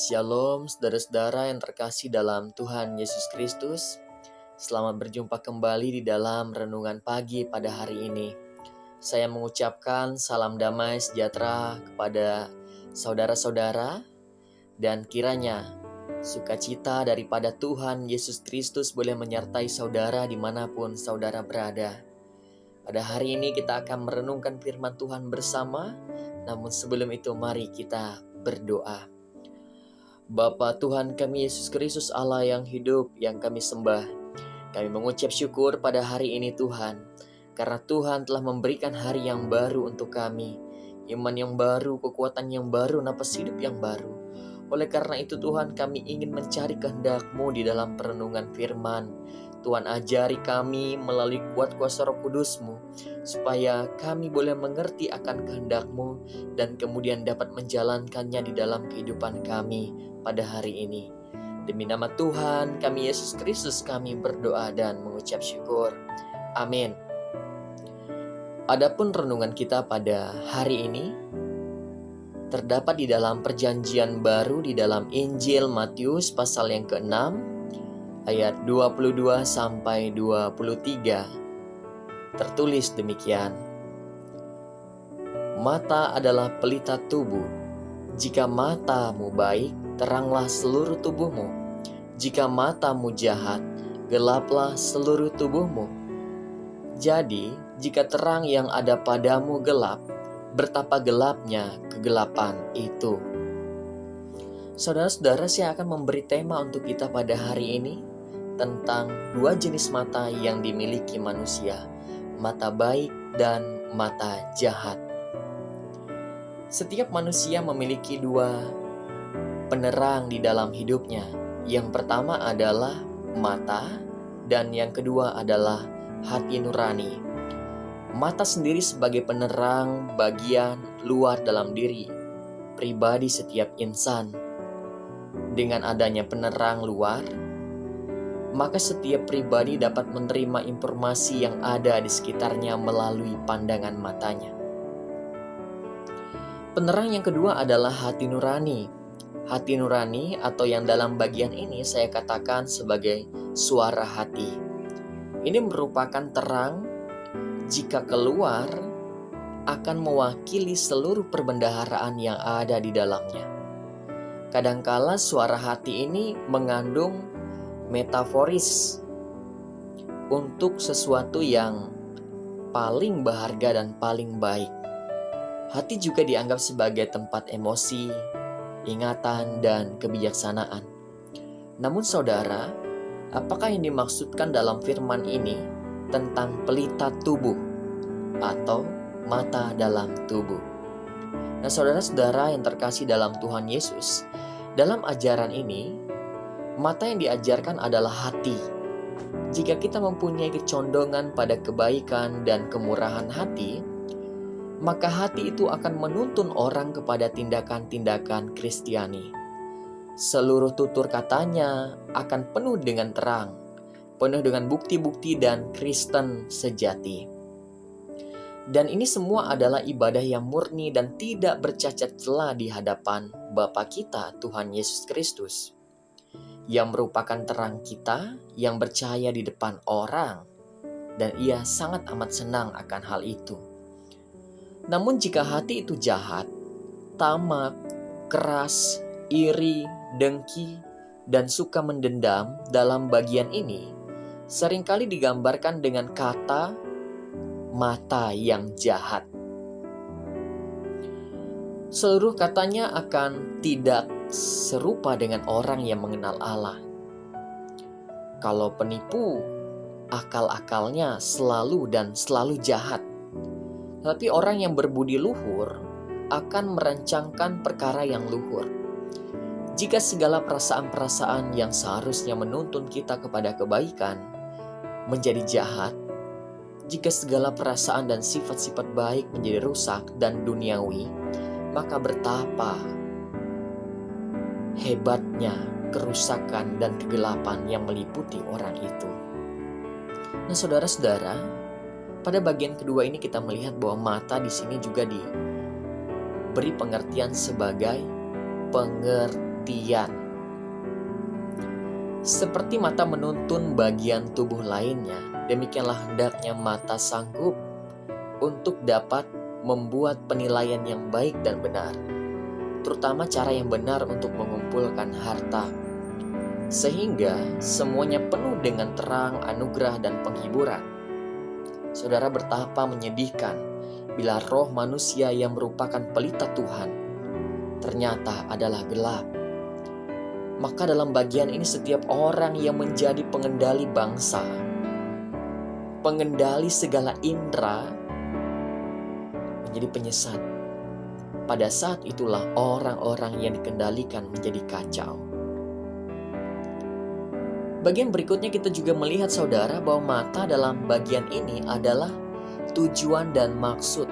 Shalom saudara-saudara yang terkasih dalam Tuhan Yesus Kristus. Selamat berjumpa kembali di dalam renungan pagi pada hari ini. Saya mengucapkan salam damai sejahtera kepada saudara-saudara, dan kiranya sukacita daripada Tuhan Yesus Kristus boleh menyertai saudara dimanapun saudara berada. Pada hari ini kita akan merenungkan firman Tuhan bersama, namun sebelum itu mari kita berdoa. Bapa Tuhan kami Yesus Kristus, Allah yang hidup yang kami sembah, kami mengucap syukur pada hari ini Tuhan, karena Tuhan telah memberikan hari yang baru untuk kami, iman yang baru, kekuatan yang baru, napas hidup yang baru. Oleh karena itu Tuhan, kami ingin mencari kehendak-Mu di dalam perenungan firman. Tuhan ajari kami melalui kuat kuasa Roh Kudus-Mu, supaya kami boleh mengerti akan kehendak-Mu dan kemudian dapat menjalankannya di dalam kehidupan kami pada hari ini. Demi nama Tuhan kami Yesus Kristus kami berdoa dan mengucap syukur. Amin. Adapun renungan kita pada hari ini terdapat di dalam Perjanjian Baru di dalam Injil Matius pasal yang ke-6 ayat 22 sampai 23. Tertulis demikian. Mata adalah pelita tubuh. Jika matamu baik, teranglah seluruh tubuhmu. Jika matamu jahat, gelaplah seluruh tubuhmu. Jadi, jika terang yang ada padamu gelap, betapa gelapnya kegelapan itu. Saudara-saudara, saya akan memberi tema untuk kita pada hari ini tentang dua jenis mata yang dimiliki manusia, mata baik dan mata jahat. Setiap manusia memiliki dua penerang di dalam hidupnya. Yang pertama adalah mata, dan yang kedua adalah hati nurani. Mata sendiri sebagai penerang bagian luar dalam diri pribadi setiap insan. Dengan adanya penerang luar, maka setiap pribadi dapat menerima informasi yang ada di sekitarnya melalui pandangan matanya. Penerang yang kedua adalah hati nurani. Hati nurani atau yang dalam bagian ini saya katakan sebagai suara hati. Ini merupakan terang jika keluar akan mewakili seluruh perbendaharaan yang ada di dalamnya. Kadangkala suara hati ini mengandung metaforis untuk sesuatu yang paling berharga dan paling baik. Hati juga dianggap sebagai tempat emosi, ingatan, dan kebijaksanaan. Namun saudara, apakah yang dimaksudkan dalam firman ini tentang pelita tubuh atau mata dalam tubuh? Nah, saudara-saudara yang terkasih dalam Tuhan Yesus, dalam ajaran ini mata yang diajarkan adalah hati. Jika kita mempunyai kecondongan pada kebaikan dan kemurahan hati, maka hati itu akan menuntun orang kepada tindakan-tindakan Kristiani. Seluruh tutur katanya akan penuh dengan terang, penuh dengan bukti-bukti dan Kristen sejati. Dan ini semua adalah ibadah yang murni dan tidak bercacat celah di hadapan Bapa kita, Tuhan Yesus Kristus, yang merupakan terang kita yang bercahaya di depan orang, dan ia sangat amat senang akan hal itu. Namun jika hati itu jahat, tamak, keras, iri, dengki, dan suka mendendam, dalam bagian ini seringkali digambarkan dengan kata mata yang jahat. Seluruh katanya akan tidak serupa dengan orang yang mengenal Allah. Kalau penipu, akal-akalnya selalu dan selalu jahat. Tapi orang yang berbudi luhur akan merancangkan perkara yang luhur. Jika segala perasaan-perasaan yang seharusnya menuntun kita kepada kebaikan menjadi jahat, jika segala perasaan dan sifat-sifat baik menjadi rusak dan duniawi, maka betapa hebatnya kerusakan dan kegelapan yang meliputi orang itu. Nah, saudara-saudara, pada bagian kedua ini kita melihat bahwa mata di sini juga diberi pengertian sebagai pengertian perhatian. Seperti mata menuntun bagian tubuh lainnya, demikianlah hendaknya mata sanggup untuk dapat membuat penilaian yang baik dan benar, terutama cara yang benar untuk mengumpulkan harta, sehingga semuanya penuh dengan terang, anugerah, dan penghiburan. Saudara, betapa menyedihkan bila roh manusia yang merupakan pelita Tuhan ternyata adalah gelap. Maka dalam bagian ini setiap orang yang menjadi pengendali bangsa, pengendali segala indera, menjadi penyesat. Pada saat itulah orang-orang yang dikendalikan menjadi kacau. Bagian berikutnya kita juga melihat saudara bahwa mata dalam bagian ini adalah tujuan dan maksud.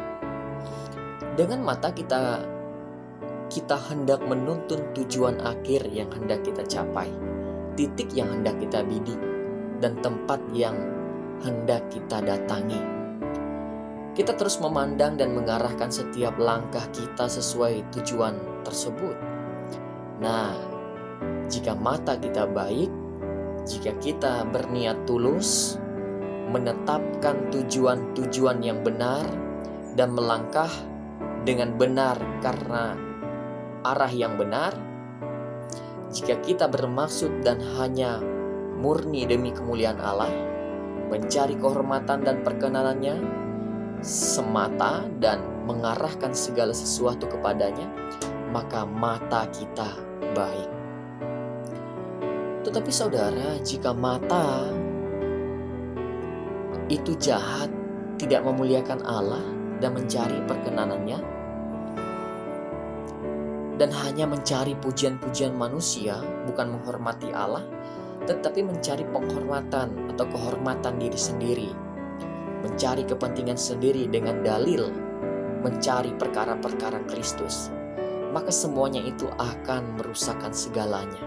Dengan mata kita hendak menuntun tujuan akhir yang hendak kita capai, titik yang hendak kita bidik, dan tempat yang hendak kita datangi. Kita terus memandang dan mengarahkan setiap langkah kita sesuai tujuan tersebut. Nah, jika mata kita baik, jika kita berniat tulus, menetapkan tujuan-tujuan yang benar, dan melangkah dengan benar karena arah yang benar, jika kita bermaksud dan hanya murni demi kemuliaan Allah, mencari kehormatan dan perkenanannya semata dan mengarahkan segala sesuatu kepadanya, maka mata kita baik. Tetapi saudara, jika mata itu jahat, tidak memuliakan Allah dan mencari perkenanannya, dan hanya mencari pujian-pujian manusia, bukan menghormati Allah, tetapi mencari penghormatan atau kehormatan diri sendiri, mencari kepentingan sendiri dengan dalil mencari perkara-perkara Kristus, maka semuanya itu akan merusakkan segalanya.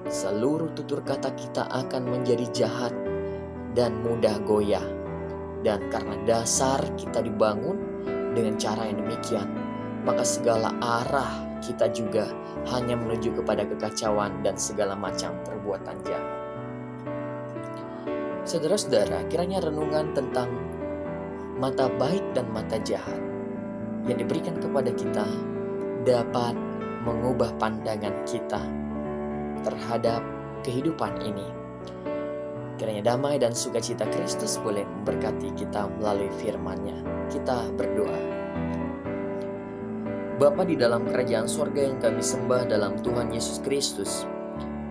Seluruh tutur kata kita akan menjadi jahat dan mudah goyah. Dan karena dasar kita dibangun dengan cara yang demikian, maka segala arah kita juga hanya menuju kepada kekacauan dan segala macam perbuatan jahat. Saudara-saudara, kiranya renungan tentang mata baik dan mata jahat yang diberikan kepada kita dapat mengubah pandangan kita terhadap kehidupan ini. Kiranya damai dan sukacita Kristus boleh memberkati kita melalui firman-Nya. Kita berdoa. Bapa di dalam kerajaan sorga yang kami sembah dalam Tuhan Yesus Kristus,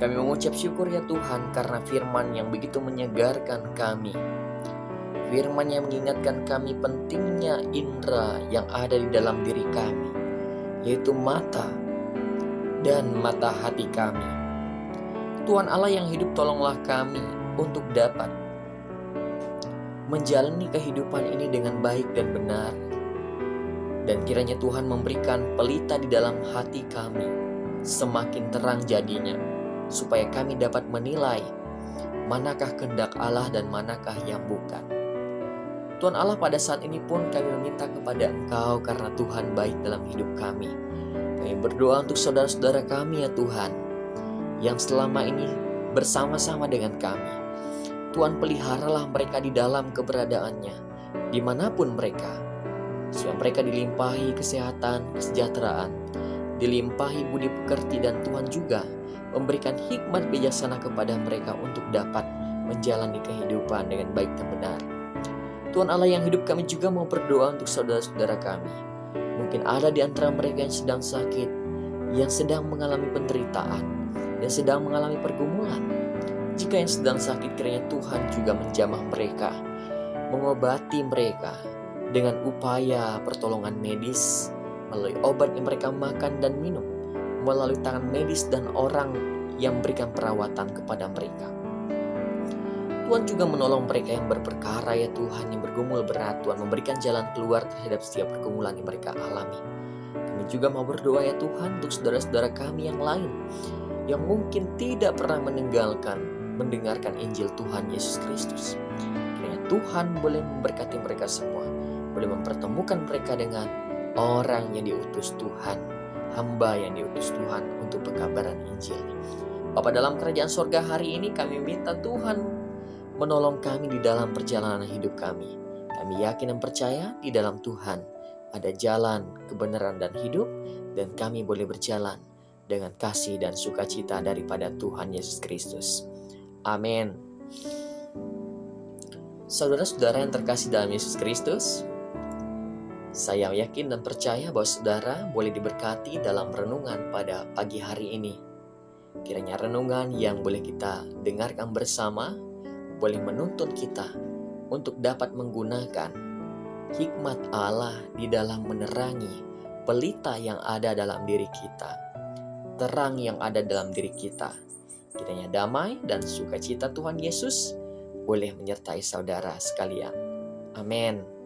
kami mengucap syukur ya Tuhan karena firman yang begitu menyegarkan kami. Firman yang mengingatkan kami pentingnya indera yang ada di dalam diri kami, yaitu mata dan mata hati kami. Tuhan Allah yang hidup, tolonglah kami untuk dapat menjalani kehidupan ini dengan baik dan benar. Dan kiranya Tuhan memberikan pelita di dalam hati kami, semakin terang jadinya, supaya kami dapat menilai manakah kehendak Allah dan manakah yang bukan. Tuhan Allah, pada saat ini pun kami meminta kepada Engkau karena Tuhan baik dalam hidup kami. Kami berdoa untuk saudara-saudara kami ya Tuhan, yang selama ini bersama-sama dengan kami. Tuhan, peliharalah mereka di dalam keberadaannya, dimanapun mereka, supaya mereka dilimpahi kesehatan, kesejahteraan, dilimpahi budi pekerti, dan Tuhan juga memberikan hikmat bijaksana kepada mereka untuk dapat menjalani kehidupan dengan baik dan benar. Tuhan Allah yang hidup, kami juga mau berdoa untuk saudara-saudara kami. Mungkin ada di antara mereka yang sedang sakit, yang sedang mengalami penderitaan, yang sedang mengalami pergumulan. Jika yang sedang sakit, kiranya Tuhan juga menjamah mereka, mengobati mereka dengan upaya pertolongan medis, melalui obat yang mereka makan dan minum, melalui tangan medis dan orang yang memberikan perawatan kepada mereka. Tuhan juga menolong mereka yang berperkara ya Tuhan, yang bergumul berat. Tuhan memberikan jalan keluar terhadap setiap pergumulan yang mereka alami. Kami juga mau berdoa ya Tuhan untuk saudara-saudara kami yang lain, yang mungkin tidak pernah mendengarkan Injil Tuhan Yesus Kristus. Kiranya Tuhan boleh memberkati mereka semua, boleh mempertemukan mereka dengan orang yang diutus Tuhan, hamba yang diutus Tuhan untuk pekabaran Injil. Bapa dalam kerajaan sorga, hari ini kami minta Tuhan menolong kami di dalam perjalanan hidup kami. Kami yakin dan percaya di dalam Tuhan ada jalan, kebenaran, dan hidup, dan kami boleh berjalan dengan kasih dan sukacita daripada Tuhan Yesus Kristus. Amin. Saudara-saudara yang terkasih dalam Yesus Kristus, saya yakin dan percaya bahwa saudara boleh diberkati dalam renungan pada pagi hari ini. Kiranya renungan yang boleh kita dengarkan bersama boleh menuntun kita untuk dapat menggunakan hikmat Allah di dalam menerangi pelita yang ada dalam diri kita, terang yang ada dalam diri kita. Kiranya damai dan sukacita Tuhan Yesus boleh menyertai saudara sekalian. Amin.